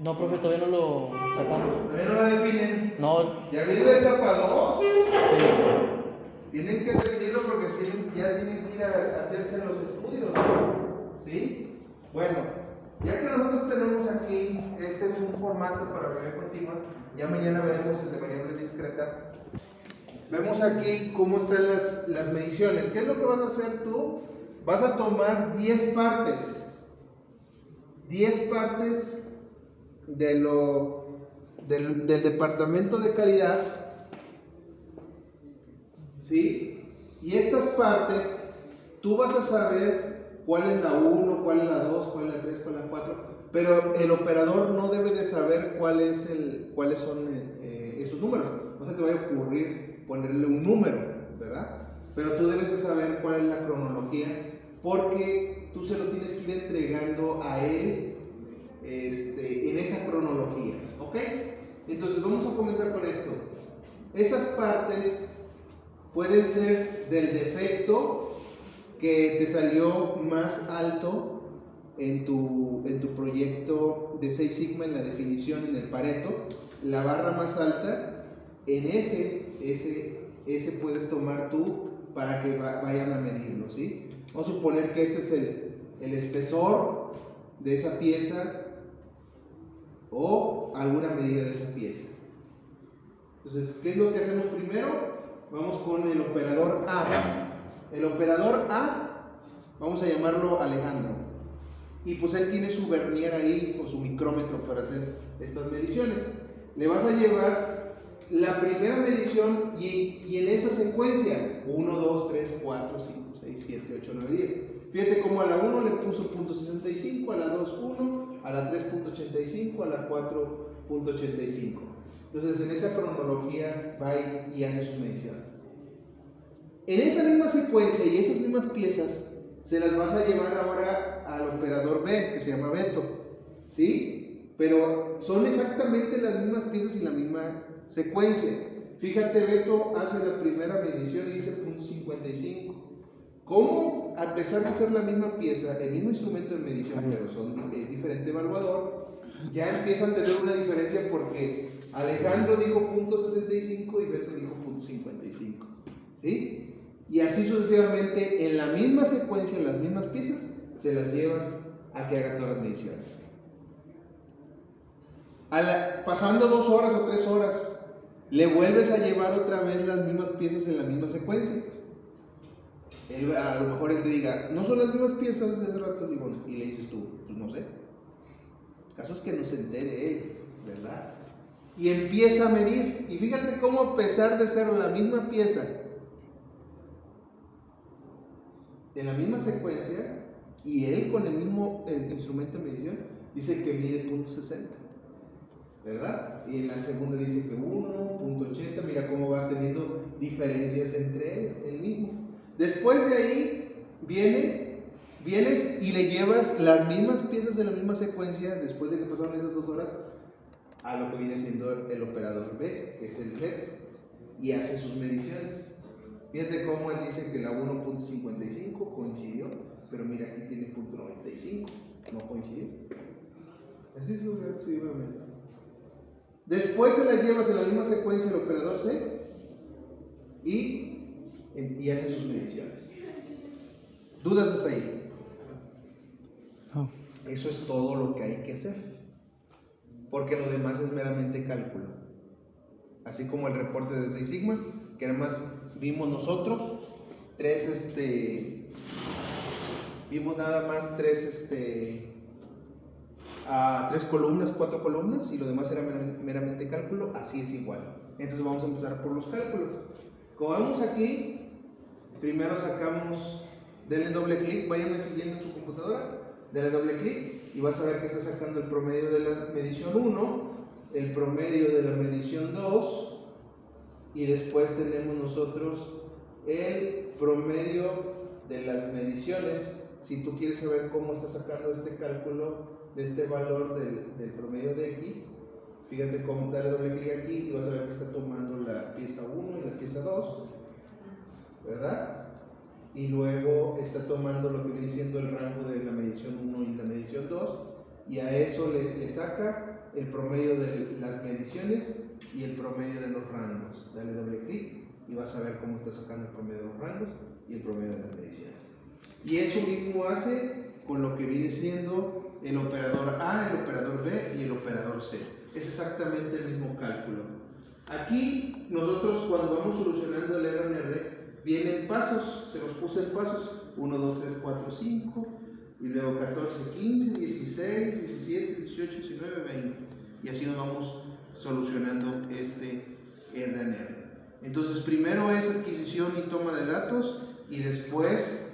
No, profe, todavía no lo sacamos. ¿Todavía no la definen? No. ¿Ya viene la etapa 2? Sí. Tienen que definirlo porque ya tienen que ir a hacerse los estudios. ¿Sí? Bueno, ya que nosotros tenemos aquí, este es un formato para variable continua, ya mañana veremos el de variable discreta. Vemos aquí cómo están las mediciones. ¿Qué es lo que vas a hacer tú? Vas a tomar 10 partes. 10 partes del departamento de calidad. ¿Sí? Y estas partes, tú vas a saber cuál es la 1, cuál es la 2, cuál es la 3, cuál es la 4, pero el operador no debe de saber cuáles son esos números. No se te vaya a ocurrir ponerle un número, ¿verdad? Pero tú debes de saber cuál es la cronología, porque tú se lo tienes que ir entregando a él en esa cronología, ¿ok? Entonces vamos a comenzar con esto. Esas partes pueden ser del defecto que te salió más alto en tu proyecto de 6 Sigma en la definición en el Pareto, la barra más alta, en ese puedes tomar tú para que vayan a medirlo, ¿sí? Vamos a suponer que este es el espesor de esa pieza o alguna medida de esa pieza. Entonces, ¿qué es lo que hacemos primero? Vamos con el operador A. El operador A, vamos a llamarlo Alejandro. Y pues él tiene su vernier ahí o su micrómetro para hacer estas mediciones. Le vas a llevar la primera medición y en esa secuencia 1, 2, 3, 4, 5, 6, 7, 8, 9, 10. Fíjate cómo a la 1 le puso .65, a la 2 1, a la 3.85, a la 4.85. Entonces en esa cronología va y hace sus mediciones. En esa misma secuencia y esas mismas piezas se las vas a llevar ahora al operador B, que se llama Beto, ¿sí? Pero son exactamente las mismas piezas y la misma secuencia. Fíjate, Beto hace la primera medición y dice .55. ¿Cómo? A pesar de ser la misma pieza, el mismo instrumento de medición, pero es diferente evaluador, ya empiezan a tener una diferencia porque Alejandro dijo .65 y Beto dijo .55, ¿sí? Y así sucesivamente, en la misma secuencia, en las mismas piezas, se las llevas a que haga todas las mediciones. Pasando 2 horas o 3 horas, le vuelves a llevar otra vez las mismas piezas en la misma secuencia. A lo mejor él te diga, no son las mismas piezas de hace rato, y le dices tú, pues no sé. El caso es que no se entere él, ¿verdad? Y empieza a medir. Y fíjate cómo, a pesar de ser la misma pieza, en la misma secuencia, y él con el mismo instrumento de medición, dice que mide .60, ¿verdad? Y en la segunda dice que 1.80, mira cómo va teniendo diferencias entre él mismo. Después de ahí vienes y le llevas las mismas piezas en la misma secuencia, después de que pasaron esas 2 horas, a lo que viene siendo el operador B, que es el Beto, y hace sus mediciones. Fíjate cómo él dice que la 1.55 coincidió, pero mira, aquí tiene .95, no coincidió. Así sucesivamente. Después se la llevas en la misma secuencia al operador C y hace sus mediciones. ¿Dudas hasta ahí? No. Eso es todo lo que hay que hacer, porque lo demás es meramente cálculo. Así como el reporte de 6 Sigma, que nada más vimos nosotros vimos nada más 3 columnas, 4 columnas, y lo demás era meramente cálculo. Así es igual. Entonces vamos a empezar por los cálculos. Como vemos aquí, primero sacamos, denle doble clic, vayan siguiendo en tu computadora, denle doble clic y vas a ver que está sacando el promedio de la medición 1, el promedio de la medición 2, y después tenemos nosotros el promedio de las mediciones. Si tú quieres saber cómo está sacando este cálculo de este valor del promedio de X, fíjate cómo, dale doble clic aquí y vas a ver que está tomando la pieza 1 y la pieza 2, ¿verdad? Y luego está tomando lo que viene siendo el rango de la medición 1 y la medición 2, y a eso le saca el promedio de las mediciones y el promedio de los rangos. Dale doble clic y vas a ver cómo está sacando el promedio de los rangos y el promedio de las mediciones. Y eso mismo hace con lo que viene siendo el operador A, el operador B y el operador C. Es exactamente el mismo cálculo. Aquí nosotros cuando vamos solucionando el RNR vienen pasos, se los puse en pasos, 1, 2, 3, 4, 5, y luego 14, 15, 16, 17, 18, 19, 20. Y así nos vamos solucionando este RNR. Entonces primero es adquisición y toma de datos y después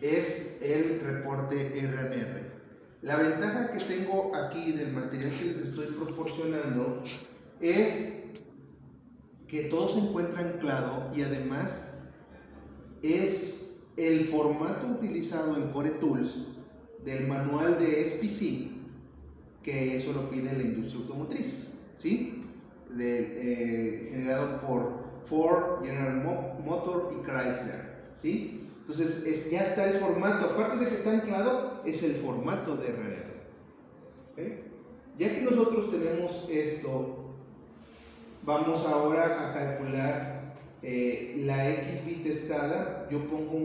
es el reporte RNR. La ventaja que tengo aquí del material que les estoy proporcionando es que todo se encuentra anclado y además es el formato utilizado en Core Tools del manual de SPC, que eso lo pide la industria automotriz, ¿sí? Generado por Ford, General Motors y Chrysler, ¿sí? Entonces ya está el formato, aparte de que está anclado, es el formato de RNR. ¿Okay? Ya que nosotros tenemos esto, vamos ahora a calcular la X bit testada. Yo pongo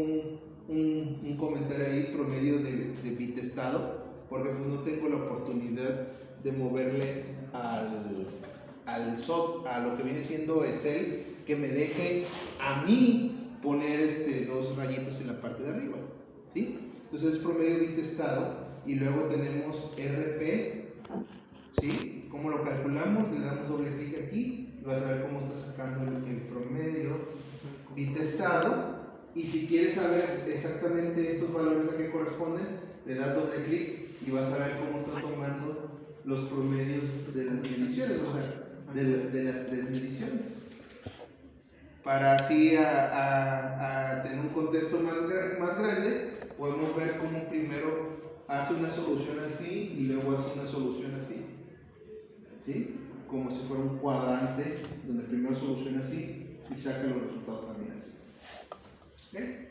un comentario ahí, promedio de bit testado, porque pues no tengo la oportunidad de moverle a lo que viene siendo Excel, que me deje a mí poner dos rayitas en la parte de arriba, ¿sí? Entonces es promedio bit testado y luego tenemos RP, ¿sí? ¿Cómo lo calculamos? Le damos doble clic aquí y vas a ver cómo está sacando el promedio bit testado, y si quieres saber exactamente estos valores a qué corresponden, le das doble clic y vas a ver cómo está tomando los promedios de las mediciones, o sea, de las tres mediciones. Para así a tener un contexto más grande, podemos ver cómo primero hace una solución así y luego hace una solución así, ¿sí? Como si fuera un cuadrante donde primero soluciona así y saca los resultados también así. ¿Okay?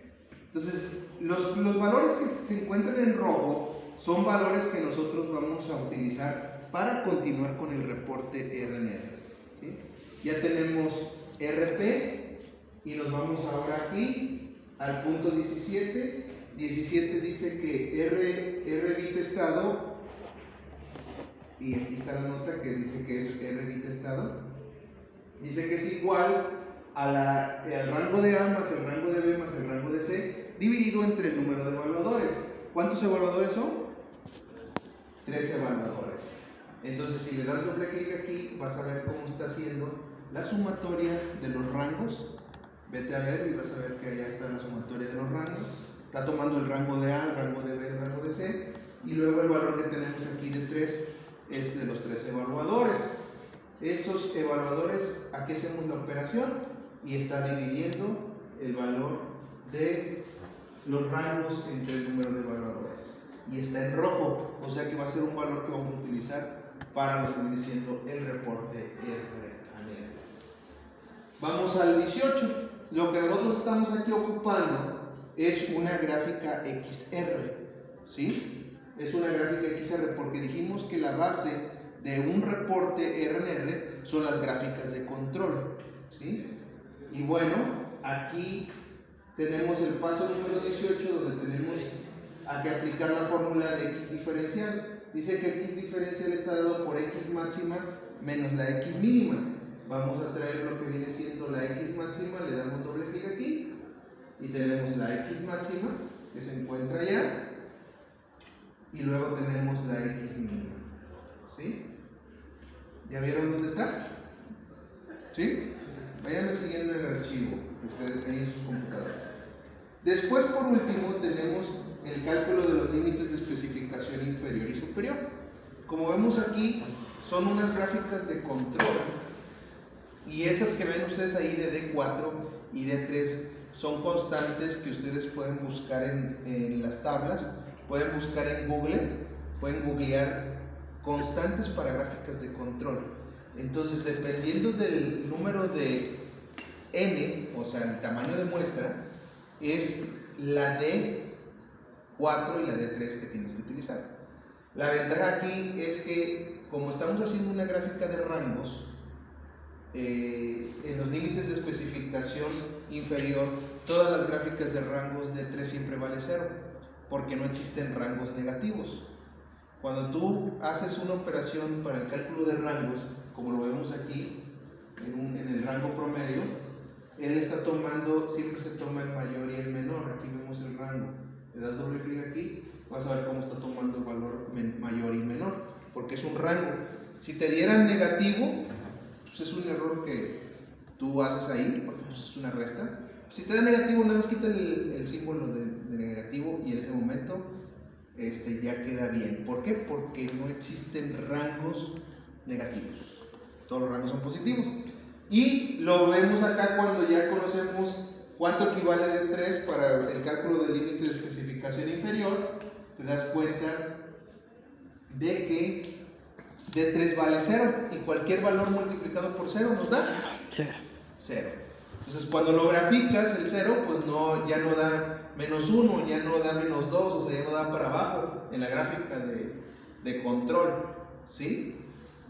Entonces, los valores que se encuentran en rojo son valores que nosotros vamos a utilizar para continuar con el reporte RNR, ¿sí? Ya tenemos RP y nos vamos ahora aquí al punto 17. 17 dice que R bit testado, y aquí está la nota que dice que es R bit testado, dice que es igual al rango de A más el rango de B más el rango de C dividido entre el número de evaluadores. ¿Cuántos evaluadores son? 3 evaluadores. Entonces si le das doble clic aquí vas a ver cómo está haciendo la sumatoria de los rangos. Vete a ver y vas a ver que allá está la sumatoria de los rangos. Está tomando el rango de A, el rango de B, el rango de C, y luego el valor que tenemos aquí de 3 es de los 3 evaluadores. Esos evaluadores, aquí hacemos la operación y está dividiendo el valor de los rangos entre el número de evaluadores. Y está en rojo, o sea que va a ser un valor que vamos a utilizar para lo que viene siendo el reporte RNR. Vamos al 18. Lo que nosotros estamos aquí ocupando es una gráfica XR, ¿sí? Es una gráfica XR porque dijimos que la base de un reporte RNR son las gráficas de control, ¿sí? Y bueno, aquí tenemos el paso número 18 donde tenemos que aplicar la fórmula de X diferencial. Dice que X diferencial está dado por X máxima menos la X mínima. Vamos a traer lo que viene siendo la X máxima, le damos doble clic aquí y tenemos la X máxima que se encuentra allá y luego tenemos la X mínima, ¿sí? ¿Ya vieron dónde está? ¿Sí? Vayan siguiendo el archivo que ustedes ven en sus computadoras. Después, por último, tenemos el cálculo de los límites de especificación inferior y superior. Como vemos aquí, son unas gráficas de control. Y esas que ven ustedes ahí de D4 y D3 son constantes que ustedes pueden buscar en las tablas, pueden buscar en Google, pueden googlear constantes para gráficas de control. Entonces, dependiendo del número de N, o sea, el tamaño de muestra, es la D4 y la D3 que tienes que utilizar. La ventaja aquí es que como estamos haciendo una gráfica de rangos, en los límites de especificación inferior, todas las gráficas de rangos de 3 siempre vale 0, porque no existen rangos negativos. Cuando tú haces una operación para el cálculo de rangos, como lo vemos aquí, en el rango promedio, él está tomando, siempre se toma el mayor y el menor. Aquí vemos el rango. Le das doble clic aquí, vas a ver cómo está tomando el valor mayor y menor, porque es un rango. Si te dieran negativo, pues es un error que tú haces ahí, porque pues es una resta. Si te da negativo, nada más quita el símbolo de negativo y en ese momento ya queda bien. ¿Por qué? Porque no existen rangos negativos. Todos los rangos son positivos. Y lo vemos acá cuando ya conocemos cuánto equivale de 3 para el cálculo del límite de especificación inferior. Te das cuenta de que de 3 vale 0 y cualquier valor multiplicado por 0 nos da 0. Entonces cuando lo graficas el 0, pues ya no da -1, ya no da -2, o sea, ya no da para abajo en la gráfica de control, ¿sí?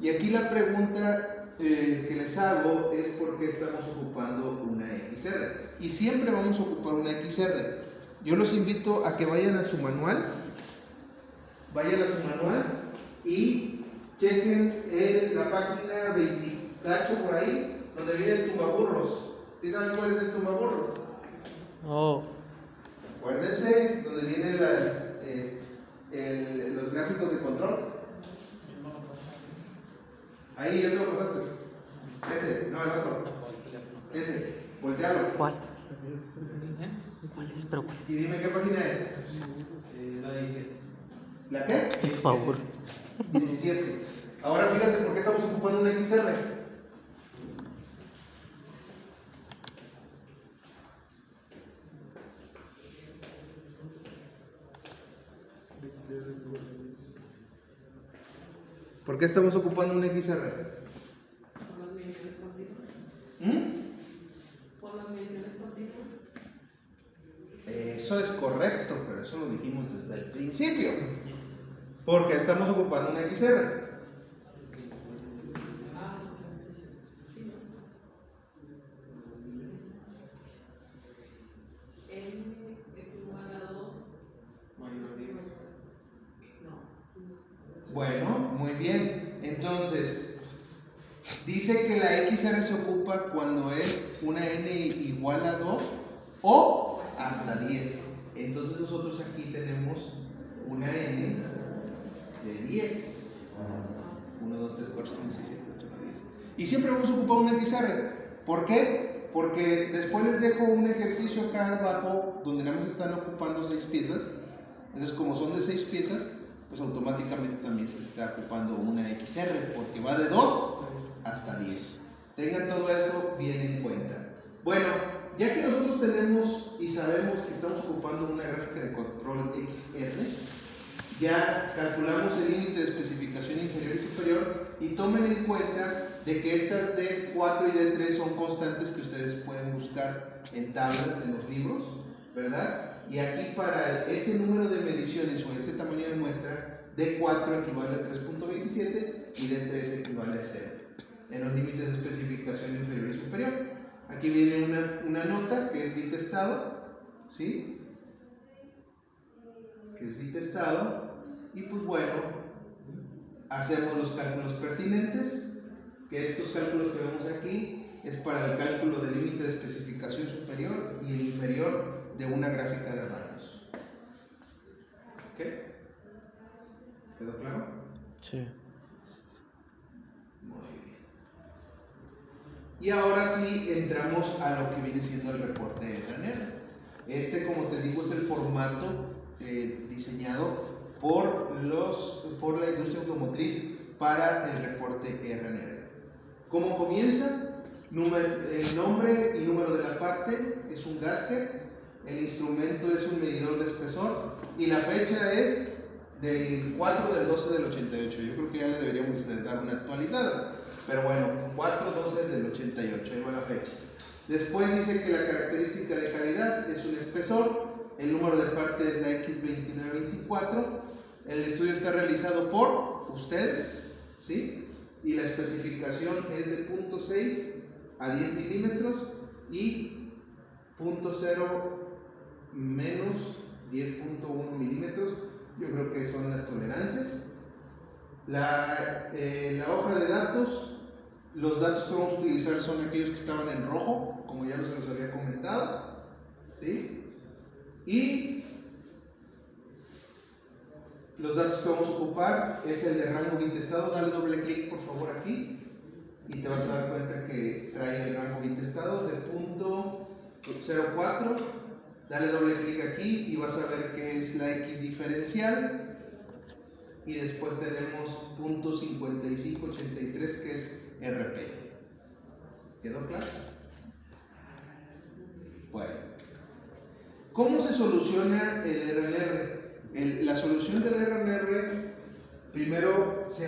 Y aquí la pregunta que les hago es por qué estamos ocupando una XR. Y siempre vamos a ocupar una XR. Yo los invito a que vayan a su manual, y chequen la página 28 por ahí, donde viene el tumbaburros. ¿Sí saben cuál es el tumbaburros? Oh. Acuérdense, donde vienen los gráficos de control. Ahí ya te lo pasaste. Ese, no el otro. Ese, voltealo. ¿Cuál? ¿Cuál es? Pero ¿cuál Y dime qué página es. La 17. ¿La qué? es? Por favor. 17. Ahora fíjate por qué estamos ocupando una XR. ¿Por qué estamos ocupando un XR? Por las mediciones continuas. Por las mediciones continuas. Eso es correcto, pero eso lo dijimos desde el principio. Porque estamos ocupando un XR. N es igual a 2. No. Bueno, muy bien. Entonces, dice que la XR se ocupa cuando es una N igual a 2 o hasta 10. Entonces nosotros aquí tenemos una N de 10. 1, 2, 3, 4, 5, 6, 7, 8, 9, 10. Y siempre vamos a ocupar una XR. ¿Por qué? Porque después les dejo un ejercicio acá abajo donde nada más están ocupando 6 piezas. Entonces, como son de 6 piezas, pues automáticamente también se está ocupando una XR, porque va de 2 hasta 10. Tengan todo eso bien en cuenta. Bueno, ya que nosotros tenemos y sabemos que estamos ocupando una gráfica de control XR, ya calculamos el límite de especificación inferior y superior, y tomen en cuenta de que estas D4 y D3 son constantes que ustedes pueden buscar en tablas, en los libros, ¿verdad? Y aquí para ese número de mediciones o ese tamaño de muestra, D4 equivale a 3.27 y D3 equivale a 0, en los límites de especificación inferior y superior. Aquí viene una nota que es bitestado, ¿sí? Que es bitestado, y pues bueno, hacemos los cálculos pertinentes, que estos cálculos que vemos aquí es para el cálculo del límite de especificación superior y el inferior de una gráfica de rangos. ¿Ok? ¿Quedó claro? Sí. Muy bien. Y ahora sí entramos a lo que viene siendo el reporte de RNR. Como te digo, es el formato diseñado por la industria automotriz para el reporte RNR. ¿Cómo comienza? El nombre y número de la parte es un gasket, el instrumento es un medidor de espesor y la fecha es del 4 del 12 del 88. Yo creo que ya le deberíamos dar una actualizada, pero bueno, 4/12 del 88, ahí va la fecha. Después dice que la característica de calidad es un espesor, el número de parte es la X2924, el estudio está realizado por ustedes, ¿sí? Y la especificación es de 0.6 a 10 milímetros y 0.0 menos 10.1 milímetros. Yo creo que son las tolerancias. La hoja de datos, los datos que vamos a utilizar son aquellos que estaban en rojo, como ya se los había comentado, ¿sí? Y los datos que vamos a ocupar es el de rango bit estado. Dale doble clic por favor aquí y te vas a dar cuenta que trae el rango bit estado de .04. Dale doble clic aquí y vas a ver que es la X diferencial. Y después tenemos .5583 que es RP. ¿Quedó claro? Bueno, ¿cómo se soluciona el RNR? La solución del RNR, primero se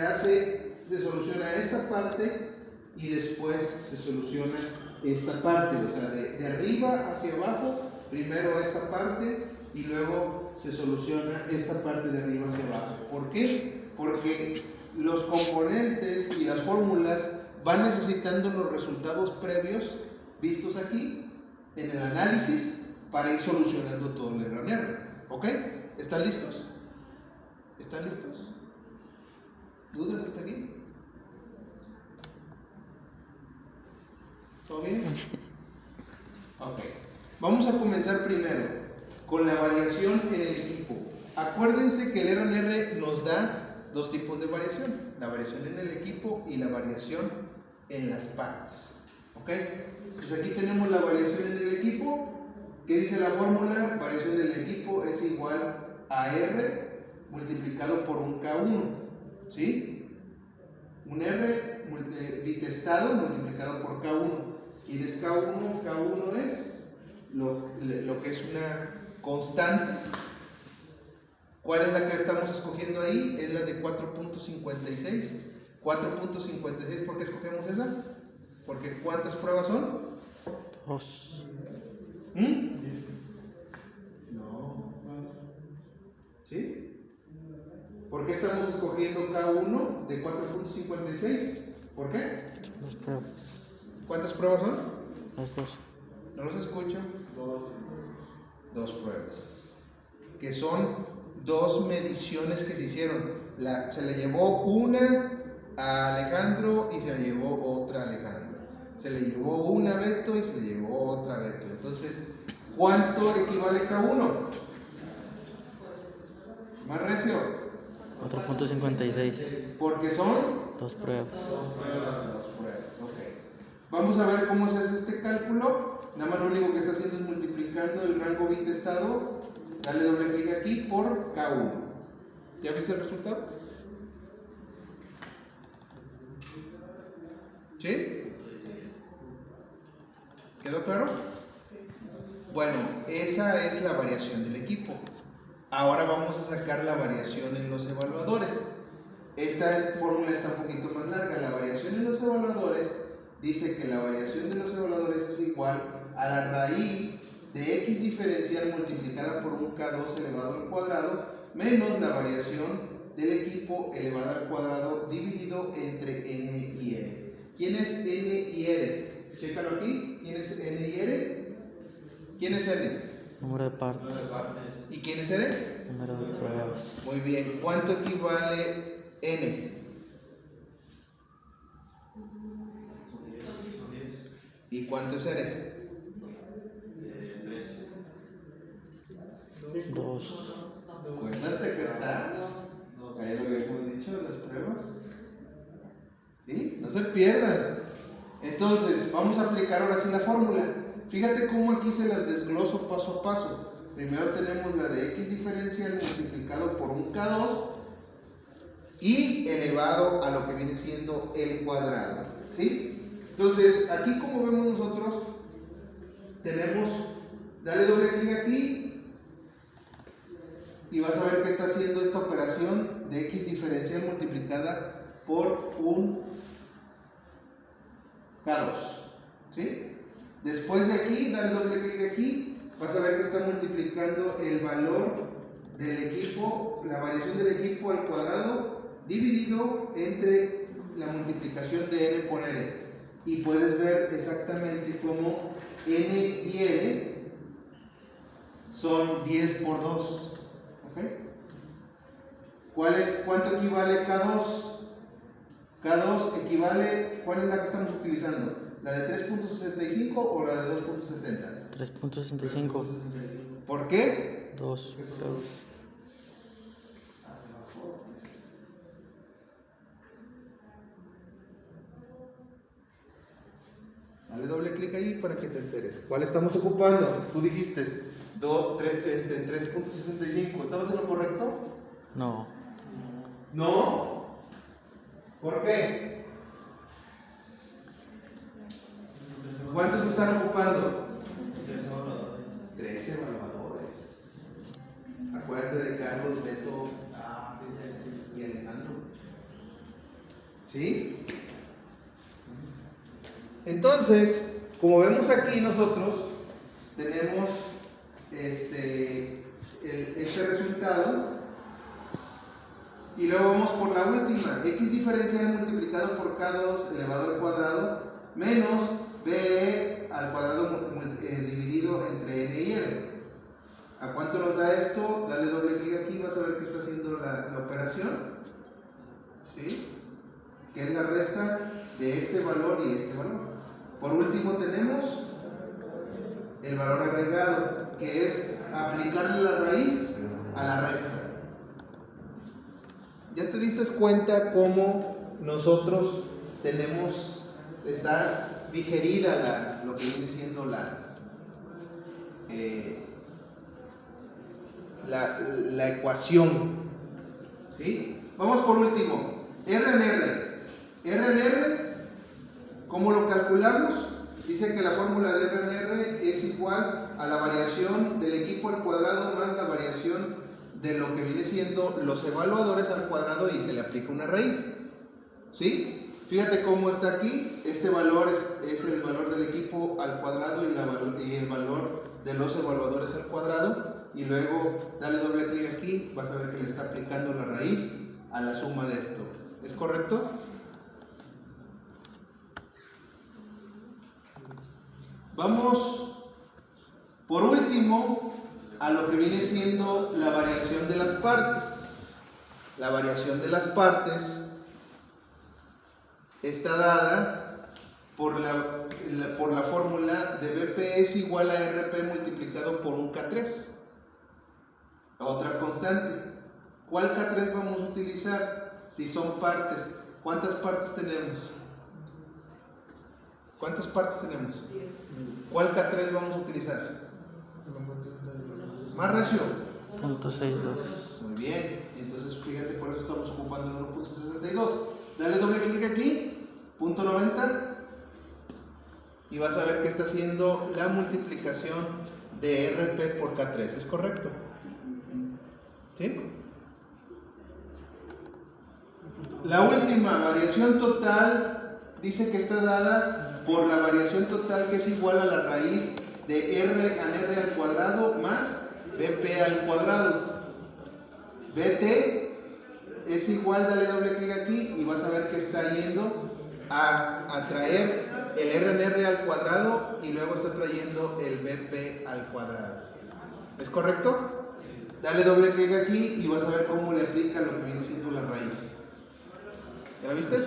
soluciona esta parte y después se soluciona esta parte, o sea, de arriba hacia abajo, primero esta parte y luego se soluciona esta parte de arriba hacia abajo. ¿Por qué? Porque los componentes y las fórmulas van necesitando los resultados previos vistos aquí en el análisis para ir solucionando todo el RNR. ¿Ok? ¿Están listos? ¿Están listos? ¿Dudas hasta aquí? ¿Todo bien? Ok. Vamos a comenzar primero con la variación en el equipo. Acuérdense que el RNR nos da dos tipos de variación: la variación en el equipo y la variación en las partes. ¿Ok? Pues aquí tenemos la variación en el equipo. ¿Qué dice la fórmula? Variación del equipo es igual a R multiplicado por un K1. ¿Sí? Un R bitestado multiplicado por K1. ¿Quién es K1? K1 es lo que es una constante. ¿Cuál es la que estamos escogiendo ahí? Es la de 4.56. 4.56, ¿por qué escogemos esa? Porque ¿cuántas pruebas son? 2. No. ¿Sí? ¿Por qué estamos escogiendo K1 de 4.56? ¿Por qué? 2 pruebas. ¿Cuántas pruebas son? Las 2. No los escucho. Dos pruebas. Que son dos mediciones que se hicieron. Se le llevó una a Alejandro y se le llevó otra a Alejandro. Se le llevó una a Beto y se le llevó otra a Beto. Entonces, ¿cuánto equivale K1? ¿Más recio? 4.56. Porque son 2 pruebas. dos pruebas. Ok. Vamos a ver cómo se hace este cálculo. Nada más lo único que está haciendo es multiplicando el rango bit estado. Dale doble clic aquí por K1. ¿Ya viste el resultado? ¿Sí? ¿Quedó claro? Bueno, esa es la variación del equipo. Ahora vamos a sacar la variación en los evaluadores. Esta fórmula está un poquito más larga. La variación en los evaluadores dice que la variación de los evaluadores es igual a la raíz de X diferencial multiplicada por un K2 elevado al cuadrado menos la variación del equipo elevada al cuadrado dividido entre N y R. ¿Quién es N y R? Chécalo aquí. ¿Quién es N y R? ¿Quién es N? Número de partes. ¿Y quién es R? Número de pruebas. Muy bien. ¿Cuánto equivale N? ¿Y cuánto es R? 2. Acuérdate que está. Ahí lo que hemos dicho de las pruebas. ¿Sí? No se pierdan. Entonces, vamos a aplicar ahora sí la fórmula. Fíjate cómo aquí se las desgloso paso a paso. Primero tenemos la de X diferencial multiplicado por un K2 y elevado a lo que viene siendo el cuadrado. ¿Sí? Entonces, aquí como vemos nosotros, tenemos, dale doble clic aquí y vas a ver que está haciendo esta operación de X diferencial multiplicada por un K2. ¿Sí? Después de aquí, dale doble clic aquí, vas a ver que está multiplicando el valor del equipo, la variación del equipo al cuadrado, dividido entre la multiplicación de n por r. Y puedes ver exactamente cómo n y l son 10 por 2. ¿Ok? ¿Cuánto equivale K2? K2 equivale, ¿cuál es la que estamos utilizando? ¿La de 3.65 o la de 2.70? 3.65. ¿Por qué? 2. Dale doble clic ahí para que te enteres. ¿Cuál estamos ocupando? Tú dijiste 3.65. ¿Estabas en lo correcto? No. No. ¿Por qué? ¿Cuántos están ocupando? 13 evaluadores. Acuérdate de Carlos, Beto y Alejandro. ¿Sí? Entonces, como vemos aquí nosotros, tenemos este resultado. Y luego vamos por la última, x diferencial multiplicado por k2 elevado al cuadrado menos b al cuadrado dividido entre n y r. ¿A cuánto nos da esto? Dale doble clic aquí, vas a ver que está haciendo la operación. ¿Sí? Que es la resta de este valor y este valor. Por último tenemos el valor agregado, que es aplicarle la raíz a la resta. ¿Ya te diste cuenta cómo nosotros tenemos, está digerida lo que viene siendo la ecuación? ¿Sí? Vamos por último, R en R. R en R, ¿cómo lo calculamos? Dice que la fórmula de R en R es igual a la variación del equipo al cuadrado más la variación de lo que viene siendo los evaluadores al cuadrado y se le aplica una raíz. ¿Sí? Fíjate cómo está aquí. Este valor es el valor del equipo al cuadrado y el valor de los evaluadores al cuadrado. Y luego dale doble clic aquí, vas a ver que le está aplicando la raíz a la suma de esto. ¿Es correcto? Vamos por último a lo que viene siendo la variación de las partes. La variación de las partes está dada por la fórmula de BP es igual a RP multiplicado por un K3. Otra constante. ¿Cuál K3 vamos a utilizar? Si son partes. ¿Cuántas partes tenemos? ¿Cuántas partes tenemos? ¿Cuál K3 vamos a utilizar? Más recio. .62. Muy bien. Entonces fíjate, por eso estamos ocupando el 1.62. Dale doble clic aquí. .90. Y vas a ver que está haciendo la multiplicación de RP por K3. ¿Es correcto? ¿Sí? La última variación total dice que está dada por la variación total que es igual a la raíz de R a R al cuadrado más BP al cuadrado. BT es igual, dale doble clic aquí y vas a ver que está yendo a traer el R en R al cuadrado y luego está trayendo el BP al cuadrado. ¿Es correcto? Dale doble clic aquí y vas a ver cómo le aplica lo que viene siendo la raíz. ¿Ya la viste?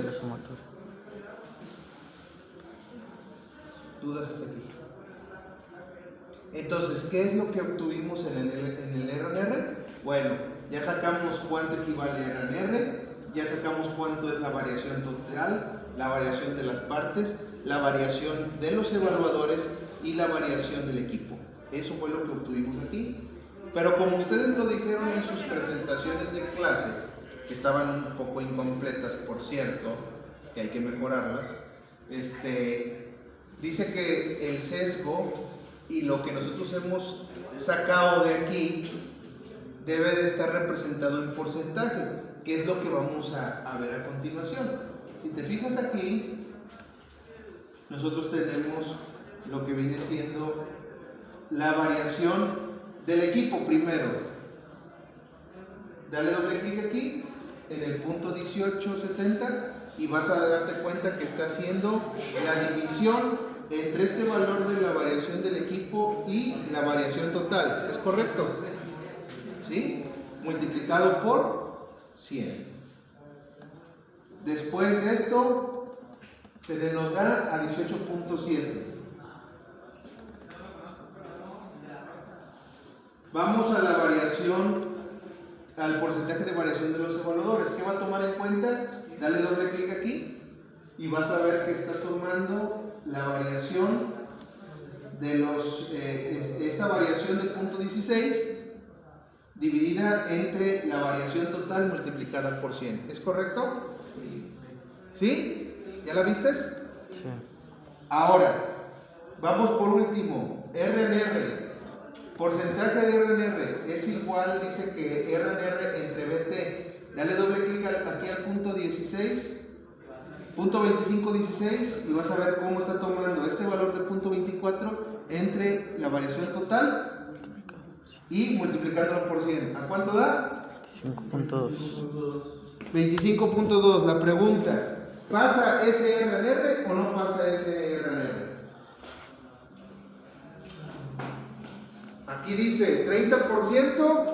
Dudas hasta aquí. Entonces, ¿qué es lo que obtuvimos en el R en R? Bueno, ya sacamos cuánto equivale R en R, ya sacamos cuánto es la variación total, la variación de las partes, la variación de los evaluadores y la variación del equipo. Eso fue lo que obtuvimos aquí. Pero como ustedes lo dijeron en sus presentaciones de clase, que estaban un poco incompletas, por cierto, que hay que mejorarlas, dice que el sesgo y lo que nosotros hemos sacado de aquí debe de estar representado en porcentaje, que es lo que vamos a ver a continuación. Si te fijas aquí, nosotros tenemos lo que viene siendo la variación del equipo primero. Dale doble clic aquí en el punto 1870 y vas a darte cuenta que está haciendo la división entre este valor de la variación del equipo y la variación total. ¿Es correcto? ¿Sí? Multiplicado por 100. Después de esto, se nos da a 18.7. Vamos a la variación, al porcentaje de variación de los evaluadores. ¿Qué va a tomar en cuenta? Dale doble clic aquí y vas a ver que está tomando la variación de esta variación de 0.16 dividida entre la variación total multiplicada por 100. ¿Es correcto? ¿Sí? ¿Ya la viste? Sí. Ahora, vamos por último, RNR. Porcentaje de RNR es igual, dice que RNR entre BT. Dale doble clic aquí al punto 16, punto 2516 y vas a ver cómo está tomando este valor de punto 24 entre la variación total y multiplicándolo por 100. ¿A cuánto da? 5.2. 25.2. La pregunta, ¿pasa ese RNR o no pasa ese RNR? Aquí dice 30%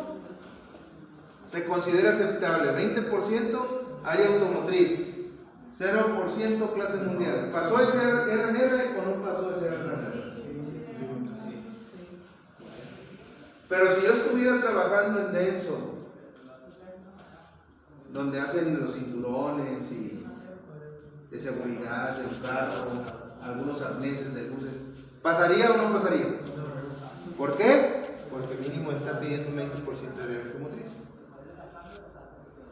se considera aceptable, 20% área automotriz, 0% clase mundial. ¿Pasó ese RNR o no pasó ese RNR? Pero si yo estuviera trabajando en Denso, donde hacen los cinturones y de seguridad del carro, algunos arneses de luces, ¿pasaría o no pasaría? ¿Por qué? Porque mínimo está pidiendo un 20% de área automotriz.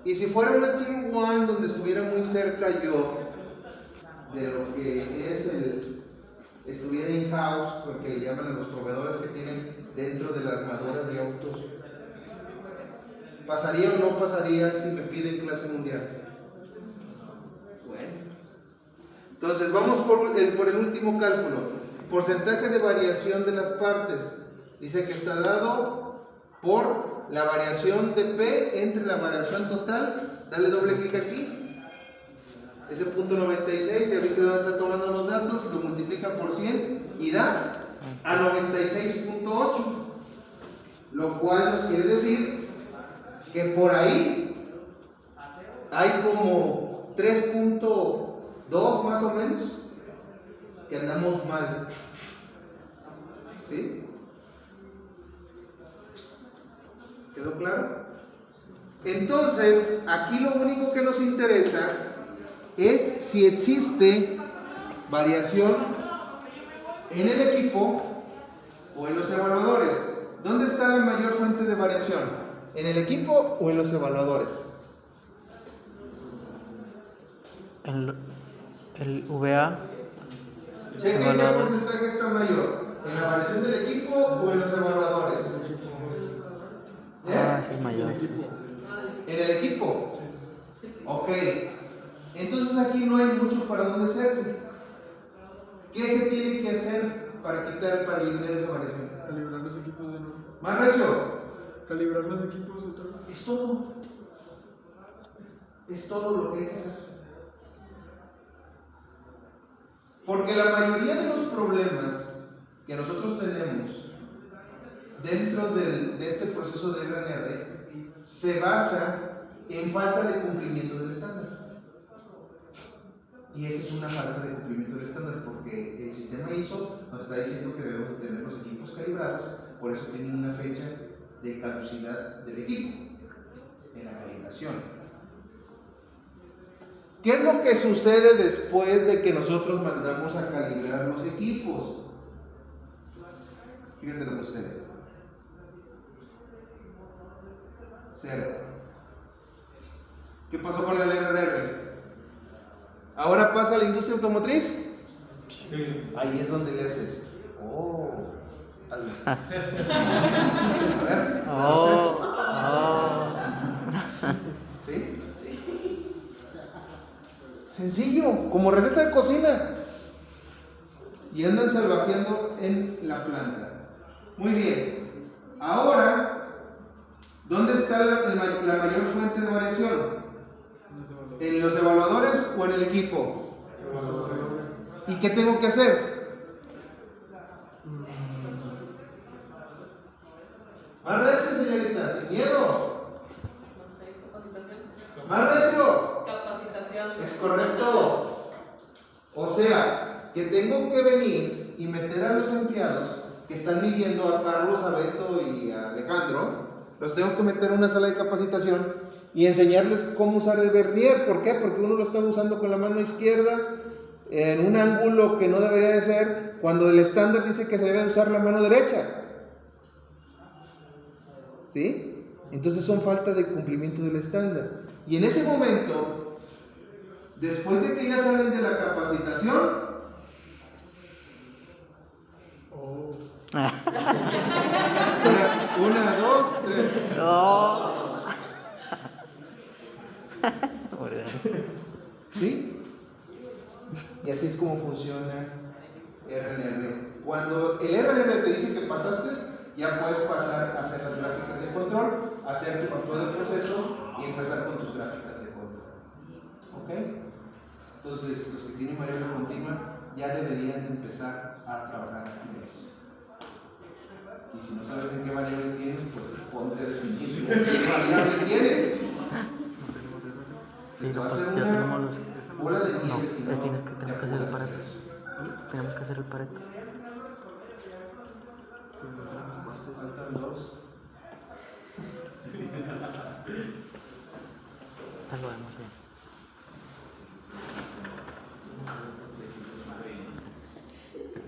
Y si fuera una Tier 1 donde estuviera muy cerca yo de lo que es estuviera in-house, porque le llaman a los proveedores que tienen dentro de la armadura de autos, ¿pasaría o no pasaría si me piden clase mundial? Bueno, entonces vamos por el último cálculo. Porcentaje de variación de las partes. Dice que está dado por la variación de P entre la variación total. Dale doble clic aquí. Ese punto 96, ya viste dónde está tomando los datos, lo multiplica por 100 y da a 96.8. Lo cual nos quiere decir que por ahí hay como 3.2 más o menos que andamos mal. ¿Sí? ¿Quedó claro? Entonces, aquí lo único que nos interesa es si existe variación en el equipo o en los evaluadores. ¿Dónde está la mayor fuente de variación? ¿En el equipo o en los evaluadores? El VA. Chequen qué porcentaje está mayor, ¿en la variación del equipo o en los evaluadores? Ah, es el mayor. Sí, sí. ¿En el equipo? Ok. Entonces aquí no hay mucho para dónde hacerse. ¿Qué se tiene que hacer para eliminar esa variación? Calibrar los equipos de nuevo. Más recio. Calibrar los equipos otra vez. Es todo. Es todo lo que hay que hacer. Porque la mayoría de los problemas que nosotros tenemos dentro de este proceso de RNR se basa en falta de cumplimiento del estándar. Y esa es una falta de cumplimiento del estándar porque el sistema ISO nos está diciendo que debemos de tener los equipos calibrados, por eso tienen una fecha de caducidad del equipo en la calibración. ¿Qué es lo que sucede después de que nosotros mandamos a calibrar los equipos? Fíjate lo que sucede. 0. ¿Qué pasó con el RNR? ¿Ahora pasa a la industria automotriz? Sí. Ahí es donde le haces. Oh. A ver. ¿Sí? Sencillo, como receta de cocina. Y andan salvajeando en la planta. Muy bien. Ahora, ¿dónde está la mayor fuente de variación? ¿En los evaluadores o en el equipo? ¿Y qué tengo que hacer? Más recio, señorita, sin miedo. No sé, capacitación. Más recio. Capacitación. Es correcto. O sea, que tengo que venir y meter a los empleados que están midiendo a Carlos, a Beto y a Alejandro, los tengo que meter en una sala de capacitación y enseñarles cómo usar el vernier. ¿Por qué? Porque uno lo está usando con la mano izquierda en un ángulo que no debería de ser, cuando el estándar dice que se debe usar la mano derecha. ¿Sí? Entonces son falta de cumplimiento del estándar. Y en ese momento, después de que ya salen de la capacitación, una, dos, tres. No. ¿Sí? Y así es como funciona RNR. Cuando el RNR te dice que pasaste, ya puedes pasar a hacer las gráficas de control, hacer tu mapeo de proceso y empezar con tus gráficas de control. ¿Ok? Entonces, los que tienen variable continua ya deberían de empezar a trabajar en eso. Y si no sabes en qué variable tienes, pues ponte a definir qué variable tienes. Sí, Va a pues ser ya una tenemos los. bola de No, nieve, si no, tenemos que hacer el te pareto. apuras a hacer eso. Tenemos que hacer el pareto. Faltan dos. Algo de